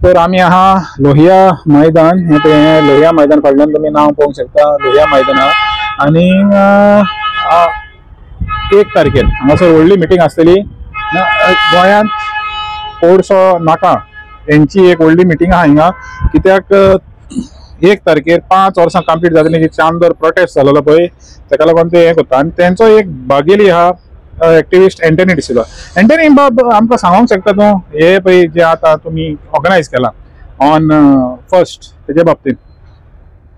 तर आम्ही आहा लोहिया मैदान हे लोहिया मैदान फाटल्यान तुम्ही नाव पळोवंक शकता. लोहिया मैदान आहा आणि 1 तारखेर हांगासर व्हडली मिटींग आसतली. गोंयांत कोडसो नाका यांची एक व्हडली मिटींग आहा हिंगा. कित्याक 1 तारखेर 5 वर्सां कंप्लीट जातली जी चांदोर प्रोटेस्ट जालोलो पळय ताका लागून ते हे करता. आनी तेंचो एक बागेली आहा एक्टिविस्ट एंटनी डिसिल्वा. एंटनी बाब आमकां सांगूंक शकता तूं हे पळय जे आतां तुमी ऑर्गनायज केला ऑन 1st तेजे बाबतींत?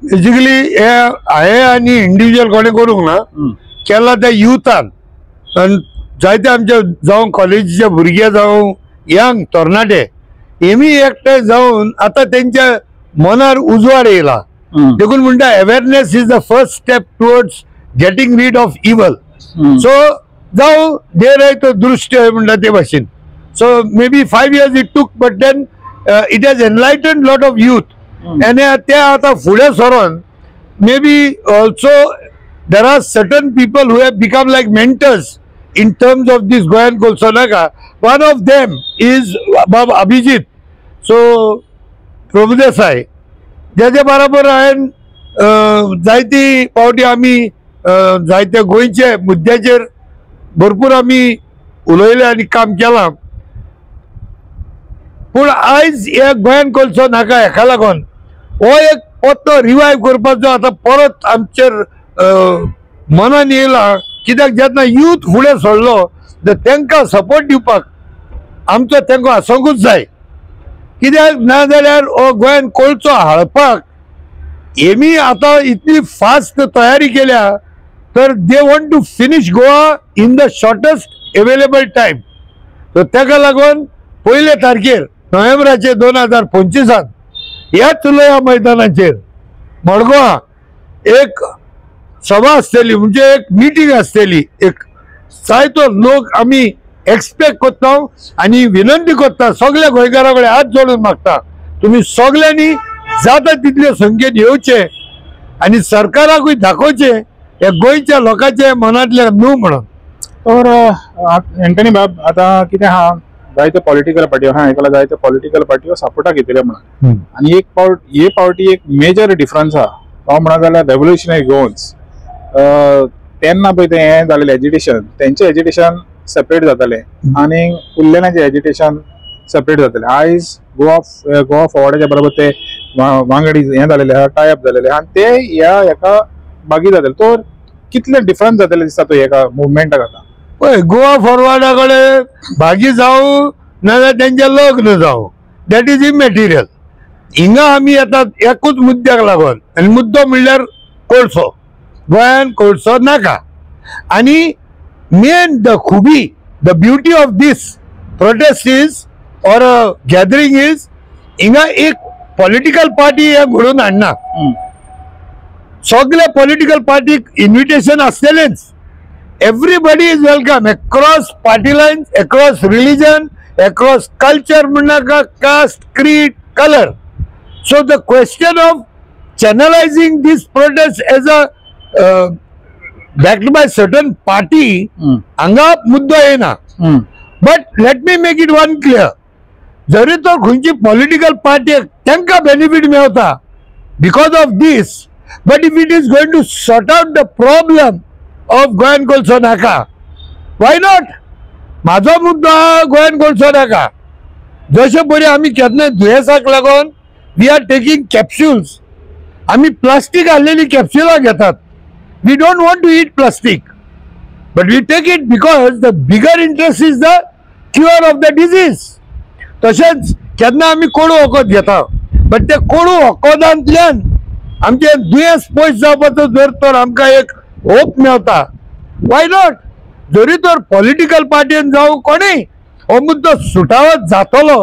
बेसिकली हे आनी इंडिव्हिज्युअल कोणे करूंक ना केला त्या युथान. जायते आमचे जावं कॉलेजीचे भुरगे जावं यंग तरणाटे हेमी एकठांय जावन आता तेंच्या मनार उजवाड येयला. देखून म्हणटा awareness is the first step towards getting rid of evil. So जावं देर आहे तो दृश्य म्हणटा ते भाशेन. So maybe 5 years it took but then it has enlightened lot of youth. आणि ते आता फुडें सरोन maybe also there are certain people who have become like mentors in terms of this Goyan Kolsonaka. One of them is Bab Abhijit. So Prabhudesai ज्याच्या बरोबर हांवें जायती पावटी आमी जायते गोंयचे मुद्द्याचेर भरपूर आमी उलयले आनी काम केलां. पूण आयज हे गोंयान कोलसो नाका हेका लागून हो एक पत्तो रिवायव करपाचो आतां परत आमचेर मनान येयला. कित्याक जेन्ना यूथ फुडें सरलो तांकां सपोर्ट दिवपाक आमचो तांकां आसोंकूच जाय. कित्याक ना जाल्यार हो गोंयान कोळसो हाडपाक हेमी आतां इतली फास्ट तयारी केल्या तर they want to finish Goa in the shortest available time. So ताका लागून 1 तारखेर नोव्हेंबराचे 2025 ह्याच लोहिया मैदानाचेर मडगांवां एक सभा आसतली म्हणजे एक मिटींग आसतली. एक जायतो लोक आमी एक्सपेक्ट करता आनी विनंती करता सगळ्या गोंयकारां कडेन हात जोडून मागता तुमी सगळ्यांनी जाता तितले संख्येन येवचे आनी सरकाराकूय दाखोवचे हे गोंयच्या लोकांचे मनांतले न्हू म्हणून. तर एंटनी बाब आतां कितें आहा जायत्यो पॉलिटिकल पार्टी हांवें आयकलां जायत्यो पॉलिटिकल पार्टी सपोर्टाक घेतले म्हणून. आनी हे पावटी एक मेजर डिफरन्स आहा तो म्हणा जाल्यार रेव्होल्युशनरी गोवन्स. तेन्ना पळय तें हें जालेलें एज्युटेशन तेंचें एज्युटेशन सेपरेट जातालें आनी उरलेल्यांचें एज्युटेशन सेपरेट जातालें. आयज गोवा फॉवर्डाच्या बरोबर ते वांगडी हें जालेलें आहा टायअप जालेलें आनी ते हेका बागी जातले. तर कितले डिफरन्स जातले दिसता तो हेका मुवमेंटाक? आतां पळय गोवा फॉरवर्डा कडेन बागी जावं नाजाल्यार तेंचें लग्न जावं दॅट इज इमॅटिरियल. हिंगा आमी आतां एकूच मुद्द्याक लागून आनी मुद्दो म्हणल्यार कोळसो. गोंयान कोळसो नाका आनी मेन द खुबी the beauty of this protest is or gathering is हिंगा एक पॉलिटिकल पार्टी हे घडोवन हाडना. सगळे पॉलिटिकल पार्टीक इन्विटेशन आसतलेंच. Everybody is welcome across party lines across religion across culture म्हणनाका caste creed colour. So the question of channelising this protest as a backed by certain party हांगा मुद्दो येना. But let me make it one clear जरी तो खंयची political party तांकां benefit मेळटा because of this but if it is going to sort out the problem of गोंयान कोळसो नाका वाय नॉट. म्हाजो मुद्दो आहा गोंयान कोळसो नाका. जशे परी आमी केन्ना दुयेंसाक लागून वी आर टेकिंग कॅप्स्युल्स आमी प्लास्टीक हाडलेली कॅप्स्युलां घेतात. We don't want to eat plastic, but we take it because the bigger interest is the cure of the disease. तशेंच केन्ना आमी कोडू वखद घेता बट ते कोडू वखदांतल्यान आमचे दुयेंस पयस जावपाचो जर तर आमकां एक होप मेळटा वाय नॉट. जरी तर पॉलिटिकल पार्टीन जावं कोणीय हो मुद्दो सुटावत जातलो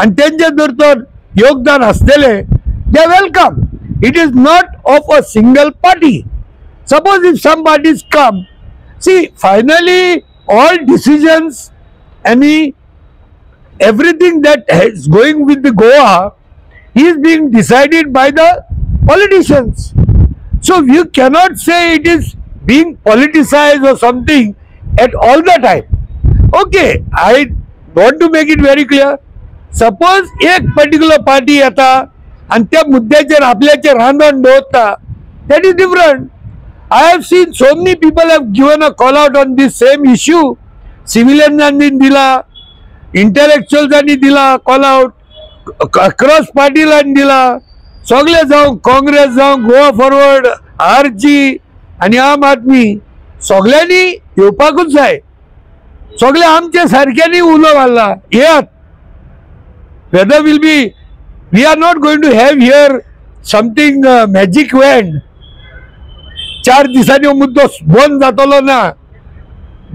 आनी तेंचे जर तर योगदान आसतलें दे welcome. It is not of a single party. Suppose if some parties come, see finally all decisions and everything that is going with the Goa is being decided by the politicians. So you cannot say it is being politicized or something at all the time. Okay, I want to make it very clear. Suppose एक particular party येता आणि त्या मुद्द्याचेर आपल्याचेर रांदण दवरता, that is different. I have seen so many people have given a call out on this same issue. Civilians दिला, इंटलेक्च्युअल्सांनी दिला call out, across party line दिला, सगळे जावं काँग्रेस जावं गोवा फॉरवर्ड, आरजी आणि आम आदमी सगळ्यांनी येवपाकूच जाय. सगळे आमच्या सारख्यांनी उलो घालला येयात. Whether will be we are not going to have here something magic wand. 4 दिसांनी मुद्दो बंद जातलो ना.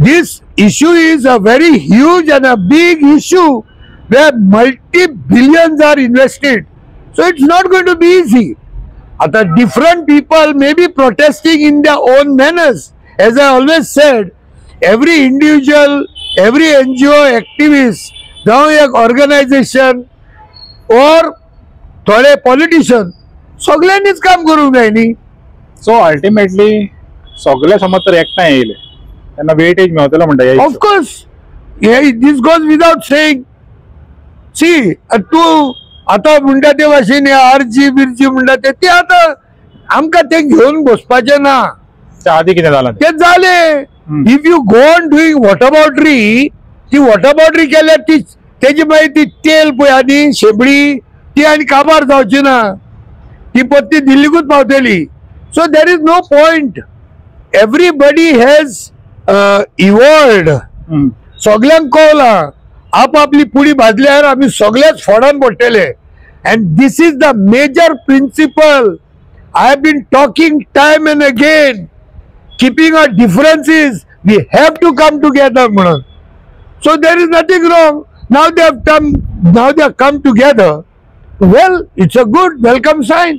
This issue is a very huge and a big issue where multi-billions are invested. So it's not going to be easy. Ata different people may be protesting in their own manners. As I always said, every individual, every NGO activist, now एक organization or थोडे politician, सगळ्यांनीच काम करूंक जाय न्ही. So ultimately सगळे समज तर एकठांय येयले त्यांना वेटेज मेळटलो म्हणटा. Of course, this goes without saying. See, तू आता म्हणटा ते भाशेन आरजी बिरजी म्हणटा ते आता आमकां ते घेवन बसपाचें ना. त्या आधी कितें जालां ते जाले. If you go on doing water battery, ती वॉटर बॉटरी केल्यार ती तेजी मागीर ती तेल पळय आनी शेबडी ती आनी काबार जावची ना, ती पत्ती दिल्लीकूच पावतली. So there is no point. Everybody has evolved. सगळ्यांक कळला आपापली पुडी भाजल्यार आमी सगळेच फोडान पडटले. And this is the major principle. I have been talking time and again. Keeping our differences, we have to come together म्हणून. So there is nothing wrong. Now they have come together. Well, it's a good welcome sign.